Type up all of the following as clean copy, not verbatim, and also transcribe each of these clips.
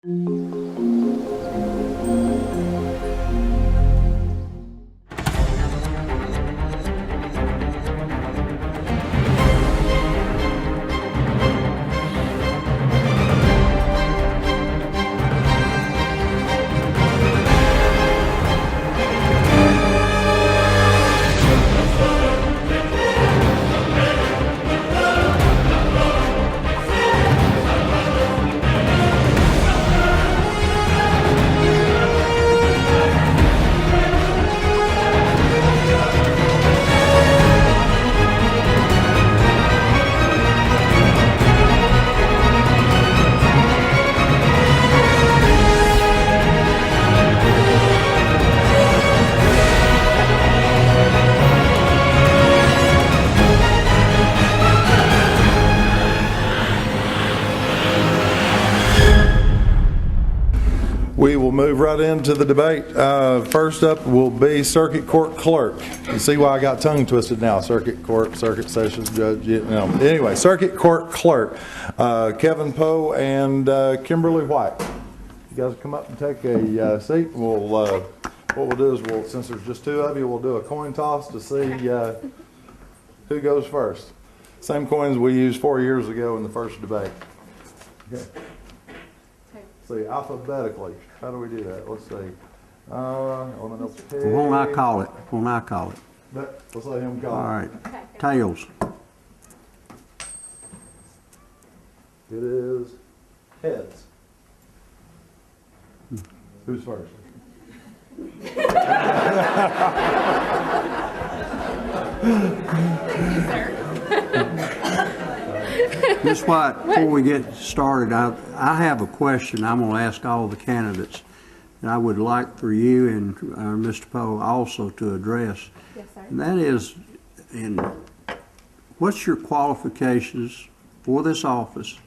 We will move right into the debate. First up will be Circuit Court Clerk. You see why I got tongue twisted now. Circuit Court, Circuit Sessions Judge. Anyway, Circuit Court Clerk, Kevin Poe and Kimberly White. You guys come up and take a seat. What we'll do is, since there's just two of you, we'll do a coin toss to see who goes first. Same coins we used 4 years ago in the first debate. Okay. See, alphabetically. How do we do that? Let's see. When I call it. Let's let him call it. All right. Tails. It is heads. Who's first? Miss White, before we get started, I have a question I'm going to ask all the candidates, and I would like for you and Mr. Poe also to address. Yes, sir. And that is, what's your qualifications for this office,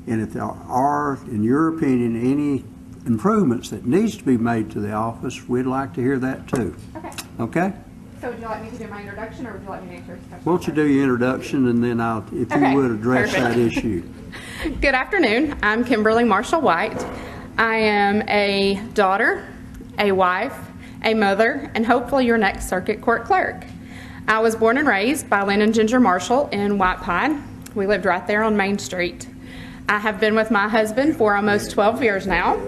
and if there are, in your opinion, any improvements that needs to be made to the office, we'd like to hear that too. Okay. Okay? So would you like me to do my introduction, or would you like me to answer his question? Why don't you do your introduction, and then if you would address Perfect. that issue. Good afternoon. I'm Kimberly Marshall White. I am a daughter, a wife, a mother, and hopefully your next circuit court clerk. I was born and raised by Lynn and Ginger Marshall in White Pine. We lived right there on Main Street. I have been with my husband for almost 12 years now.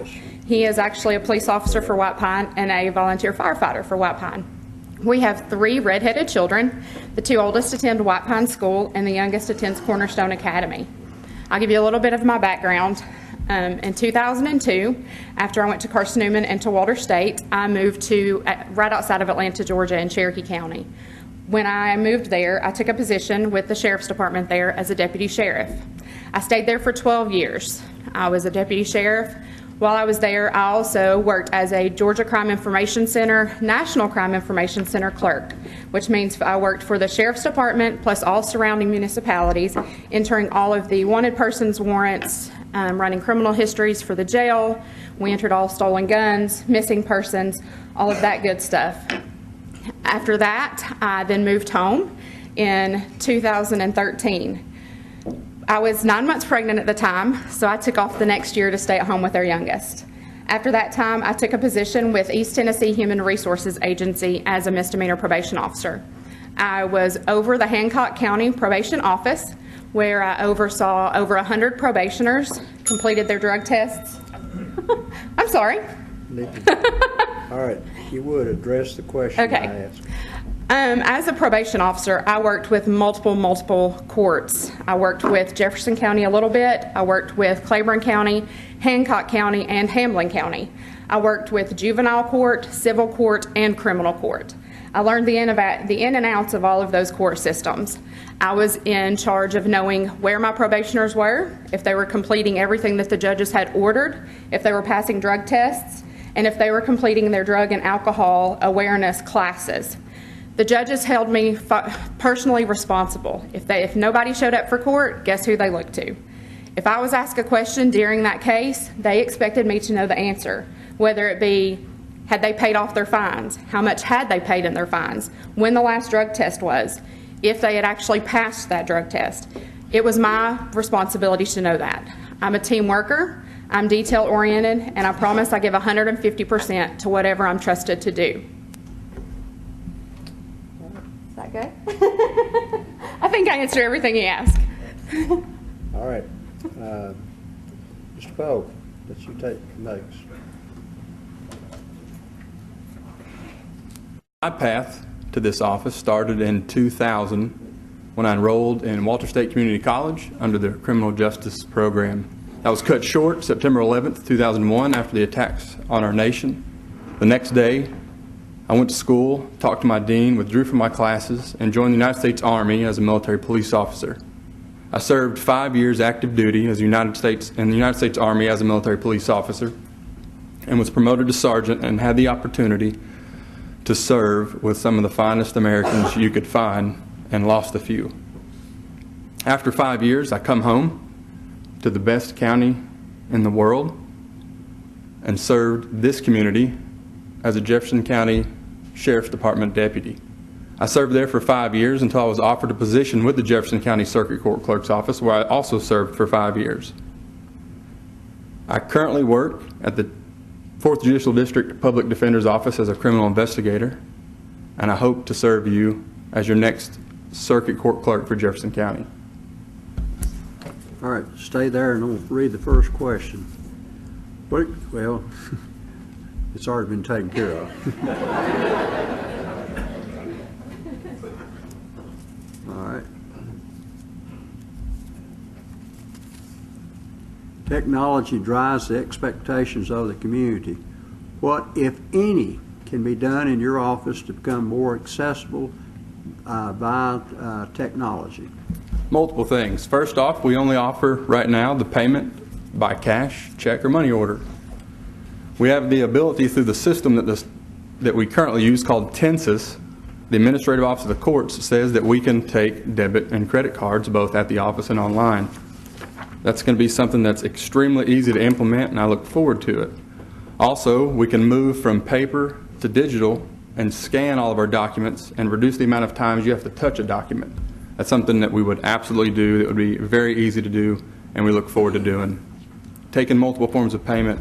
He is actually a police officer for White Pine and a volunteer firefighter for White Pine. We have 3 redheaded children. The 2 oldest attend White Pine School, and the youngest attends Cornerstone Academy. I'll give you a little bit of my background. In 2002, after I went to Carson Newman and to Walter State, I moved to right outside of Atlanta, Georgia, in Cherokee County. When I moved there, I took a position with the Sheriff's Department there as a deputy sheriff. I stayed there for 12 years. I was a deputy sheriff. While I was there, I also worked as a Georgia Crime Information Center, National Crime Information Center clerk, which means I worked for the Sheriff's Department plus all surrounding municipalities, entering all of the wanted persons warrants, running criminal histories for the jail. We entered all stolen guns, missing persons, all of that good stuff. After that, I then moved home in 2013. I was 9 months pregnant at the time, so I took off the next year to stay at home with our youngest. After that time, I took a position with East Tennessee Human Resources Agency as a misdemeanor probation officer. I was over the Hancock County Probation Office, where I oversaw over 100 probationers, completed their drug tests. I'm sorry. All right, if you would address the question Okay. I asked. As a probation officer, I worked with multiple courts. I worked with Jefferson County a little bit. I worked with Claiborne County, Hancock County, and Hamlin County. I worked with juvenile court, civil court, and criminal court. I learned the in and outs of all of those court systems. I was in charge of knowing where my probationers were, if they were completing everything that the judges had ordered, if they were passing drug tests, and if they were completing their drug and alcohol awareness classes. The judges held me personally responsible. If nobody showed up for court, guess who they looked to? If I was asked a question during that case, they expected me to know the answer, whether it be, had they paid off their fines? How much had they paid in their fines? When the last drug test was? If they had actually passed that drug test? It was my responsibility to know that. I'm a team worker. I'm detail-oriented, and I promise I give 150% to whatever I'm trusted to do. Is that good? I think I answered everything he asked. All right. Mr. Poe, let you take notes. My path to this office started in 2000 when I enrolled in Walter State Community College under the criminal justice program. That was cut short September 11th, 2001 after the attacks on our nation. The next day, I went to school, talked to my dean, withdrew from my classes, and joined the United States Army as a military police officer. I served 5 years active duty in the United States Army as a military police officer and was promoted to sergeant and had the opportunity to serve with some of the finest Americans you could find and lost a few. After 5 years, I come home to the best county in the world and served this community as a Jefferson County Sheriff's Department deputy. I served there for 5 years until I was offered a position with the Jefferson County Circuit Court Clerk's Office, where I also served for 5 years. I currently work at the 4th Judicial District Public Defender's Office as a criminal investigator, and I hope to serve you as your next Circuit Court Clerk for Jefferson County. All right, stay there and I'll read the first question. Well, it's already been taken care of. All right. Technology drives the expectations of the community. What, if any, can be done in your office to become more accessible by technology? Multiple things. First off, we only offer right now the payment by cash, check, or money order. We have the ability through the system that we currently use called Tensis. The Administrative Office of the Courts says that we can take debit and credit cards both at the office and online. That's going to be something that's extremely easy to implement, and I look forward to it. Also, we can move from paper to digital and scan all of our documents and reduce the amount of times you have to touch a document. That's something that we would absolutely do, that would be very easy to do, and we look forward to doing. Taking multiple forms of payment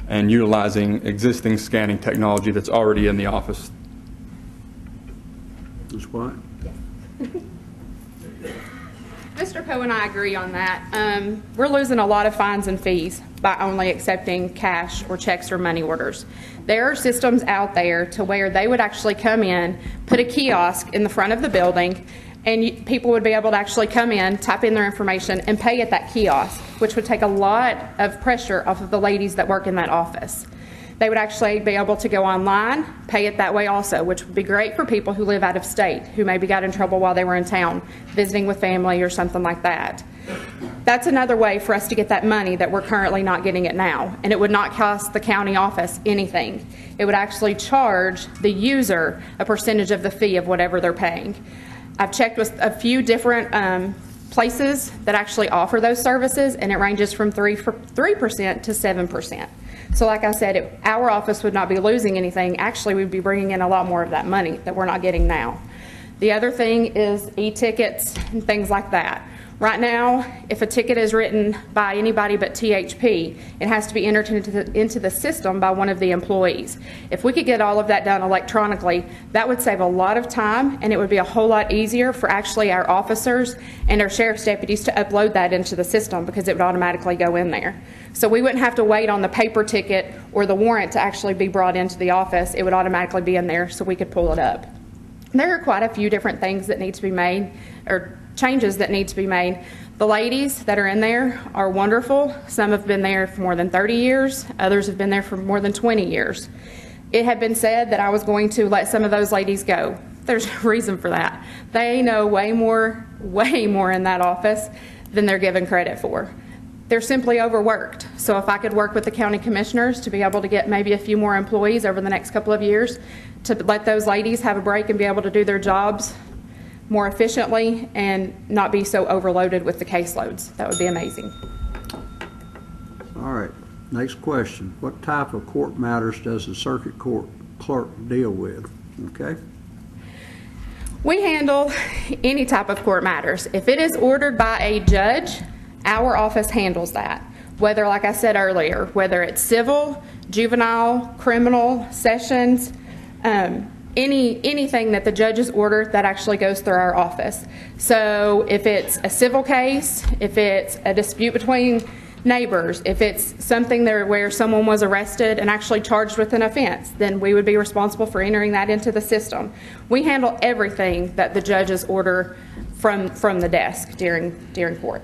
and utilizing existing scanning technology that's already in the office. Ms. White? Mr. Poe and I agree on that. We're losing a lot of fines and fees by only accepting cash or checks or money orders. There are systems out there to where they would actually come in, put a kiosk in the front of the building, and people would be able to actually come in, type in their information, and pay at that kiosk, which would take a lot of pressure off of the ladies that work in that office. They would actually be able to go online, pay it that way also, which would be great for people who live out of state, who maybe got in trouble while they were in town, visiting with family or something like that. That's another way for us to get that money that we're currently not getting it now, and it would not cost the county office anything. It would actually charge the user a percentage of the fee of whatever they're paying. I've checked with a few different places that actually offer those services, and it ranges from 3% to 7%. So like I said, our office would not be losing anything. Actually, we'd be bringing in a lot more of that money that we're not getting now. The other thing is e-tickets and things like that. Right now, if a ticket is written by anybody but THP, it has to be entered into the system by one of the employees. If we could get all of that done electronically, that would save a lot of time, and it would be a whole lot easier for actually our officers and our sheriff's deputies to upload that into the system, because it would automatically go in there. So we wouldn't have to wait on the paper ticket or the warrant to actually be brought into the office. It would automatically be in there, so we could pull it up. There are quite a few different things that need to be made, or changes that need to be made. The ladies that are in there are wonderful. Some have been there for more than 30 years. Others have been there for more than 20 years. It had been said that I was going to let some of those ladies go. There's a reason for that. They know way more in that office than they're given credit for. They're simply overworked. So if I could work with the county commissioners to be able to get maybe a few more employees over the next couple of years to let those ladies have a break and be able to do their jobs more efficiently and not be so overloaded with the caseloads, that would be amazing. All right, next question. What type of court matters does the circuit court clerk deal with? Okay. We handle any type of court matters. If it is ordered by a judge, our office handles that. whether, like I said earlier, whether it's civil, juvenile, criminal, sessions, anything that the judges order that actually goes through our office. So if it's a civil case, if it's a dispute between neighbors, if it's something there where someone was arrested and actually charged with an offense, then we would be responsible for entering that into the system. We handle everything that the judges order from the desk during court.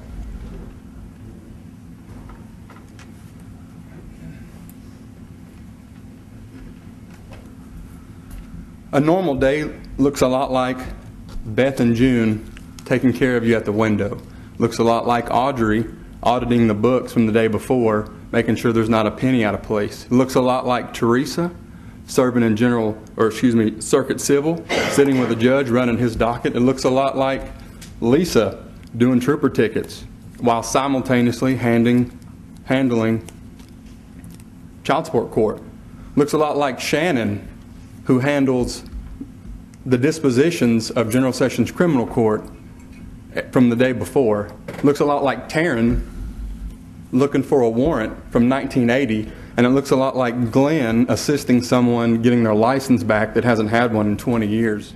A normal day looks a lot like Beth and June taking care of you at the window. Looks a lot like Audrey auditing the books from the day before, making sure there's not a penny out of place. It looks a lot like Teresa serving in circuit civil, sitting with a judge running his docket. It looks a lot like Lisa doing trooper tickets while simultaneously handling child support court. Looks a lot like Shannon, who handles the dispositions of General Sessions Criminal Court from the day before. Looks a lot like Taryn looking for a warrant from 1980, and it looks a lot like Glenn assisting someone getting their license back that hasn't had one in 20 years.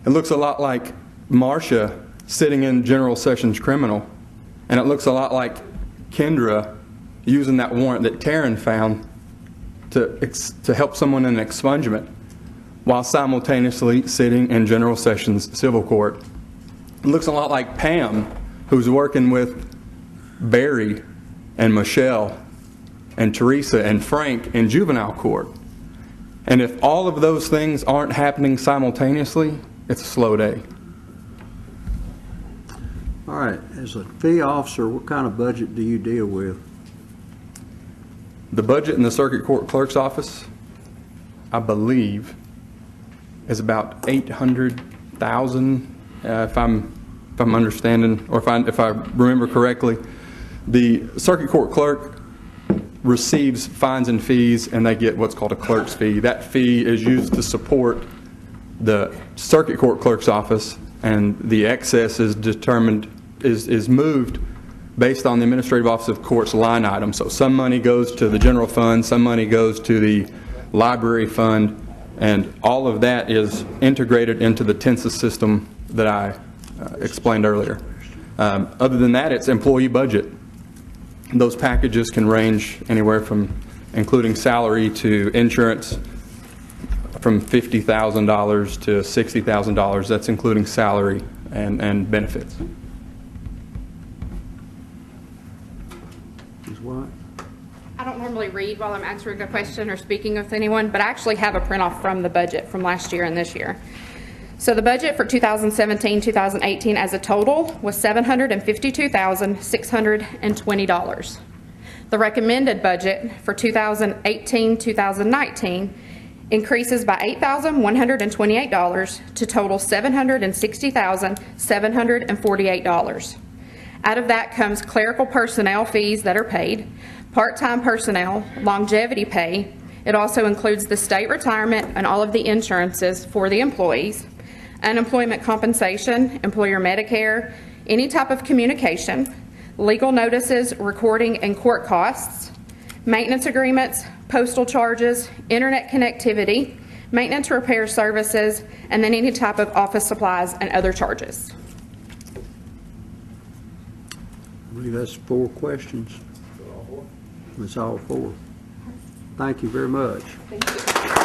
It looks a lot like Marcia sitting in General Sessions Criminal, and it looks a lot like Kendra using that warrant that Taryn found to help someone in an expungement while simultaneously sitting in General Sessions Civil Court. It looks a lot like Pam, who's working with Barry and Michelle and Teresa and Frank in juvenile court. And if all of those things aren't happening simultaneously, it's a slow day. All right, as a fee officer, what kind of budget do you deal with? The budget in the Circuit Court Clerk's office, I believe, is about $800,000, if I'm understanding, or if I remember correctly. The Circuit Court Clerk receives fines and fees, and they get what's called a clerk's fee. That fee is used to support the Circuit Court Clerk's office, and the excess is is moved based on the Administrative Office of Court's line item. So some money goes to the general fund, some money goes to the library fund, and all of that is integrated into the TENSA system that I explained earlier. Other than that, it's employee budget. Those packages can range anywhere from including salary to insurance from $50,000 to $60,000. That's including salary and benefits. Ms. White? I don't normally read while I'm answering a question or speaking with anyone, but I actually have a print-off from the budget from last year and this year. So the budget for 2017-2018 as a total was $752,620. The recommended budget for 2018-2019 increases by $8,128 to total $760,748. Out of that comes clerical personnel fees that are paid, part-time personnel, longevity pay. It also includes the state retirement and all of the insurances for the employees, unemployment compensation, employer Medicare, any type of communication, legal notices, recording and court costs, maintenance agreements, postal charges, internet connectivity, maintenance repair services, and then any type of office supplies and other charges. I believe that's 4 questions. It's all 4. Thank you very much. Thank you.